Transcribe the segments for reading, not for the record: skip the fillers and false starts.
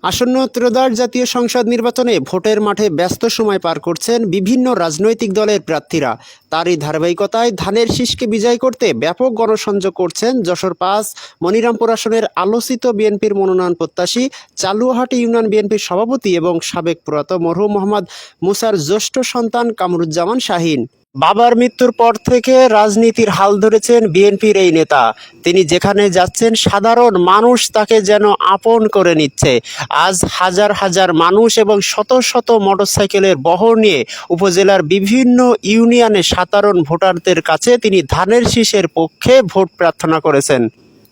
আসন্ন ত্রয়োদশ জাতীয় সংসদ নির্বাচনে ভোটের মাঠে ব্যস্ত সময় পার করছেন বিভিন্ন রাজনৈতিক দলের প্রার্থীরা। তারই ধারাবাহিকতায় ধানের শীষকে বিজয় করতে ব্যাপক গণসংযোগ করছেন যশোর-৫ মনিরামপুর আসনের আলোচিত বিএনপির মনোনয়ন প্রত্যাশী চালুয়াহাটি ইউনিয়ন বিএনপির সভাপতি এবং সাবেক প্রয়াত মরহুম মোহাম্মদ মুসার জ্যেষ্ঠ সন্তান কামরুজ্জামান শাহীন। বাবার মৃত্যুর পর থেকে রাজনীতির হাল ধরেছেন বিএনপির এই নেতা। তিনি যেখানে যাচ্ছেন সাধারণ মানুষ তাকে যেন আপন করে নিচ্ছে। আজ হাজার হাজার মানুষ এবং শত শত মোটরসাইকেলের বহর নিয়ে উপজেলার বিভিন্ন ইউনিয়নে সাধারণ ভোটারদের কাছে তিনি ধানের শীষের পক্ষে ভোট প্রার্থনা করেছেন।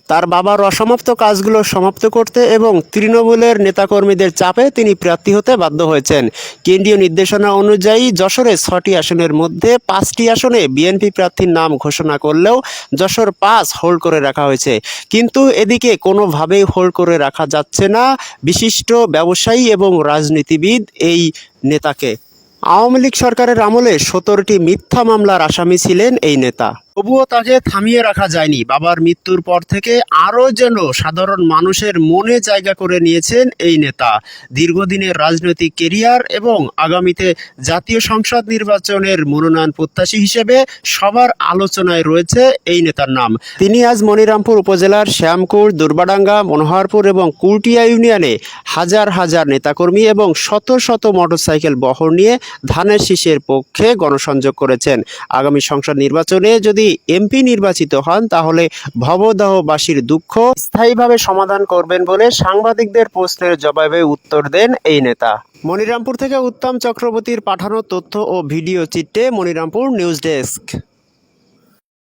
তার বাবার অসমাপ্ত কাজগুলো সমাপ্ত করতে এবং তৃণমূলের নেতাকর্মীদের চাপে তিনি প্রার্থী হতে বাধ্য হয়েছেন। কেন্দ্রীয় নির্দেশনা অনুযায়ী যশোরে ৬টি আসনের মধ্যে ৫টি আসনে বিএনপি প্রার্থীর নাম ঘোষণা করলেও যশোর-৫ হোল্ড করে রাখা হয়েছে। কিন্তু এদিকে কোনোভাবেই হোল্ড করে রাখা যাচ্ছে না বিশিষ্ট ব্যবসায়ী এবং রাজনীতিবিদ এই নেতাকে। আওয়ামী লীগ সরকারের আমলে ১৭টি মিথ্যা মামলার আসামি ছিলেন এই নেতা। তবুও তাকে থামিয়ে রাখা যায়নি। বাবার মৃত্যুর পর থেকে আরও যেন সাধারণ মানুষের মনে জায়গা করে নিয়েছেন এই নেতা। দীর্ঘদিনের রাজনৈতিক কেরিয়ার এবং আগামীতে জাতীয় সংসদ নির্বাচনের মনোনয়ন প্রত্যাশী হিসেবে সবার আলোচনায় রয়েছে এই নেতার নাম। তিনি আজ মনিরামপুর উপজেলার শ্যামপুর, দুর্বাডাঙ্গা, মনোহরপুর এবং কুলটিয়া ইউনিয়নে হাজার হাজার নেতাকর্মী এবং শত শত মোটরসাইকেল বহর নিয়ে ধানের শীষের পক্ষে গণসংযোগ করেছেন। আগামী সংসদ নির্বাচনে যদি এমপি নির্বাচিত হন তাহলে ভবদহবাসীর দুঃখ স্থায়ীভাবে সমাধান করবেন বলে সাংবাদিকদের প্রশ্নের জবাবে উত্তর দেন এই নেতা। মনিরামপুর থেকে উত্তম চক্রবর্তীর পাঠানো তথ্য ও ভিডিও চিত্রে মনিরামপুর নিউজ ডেস্ক।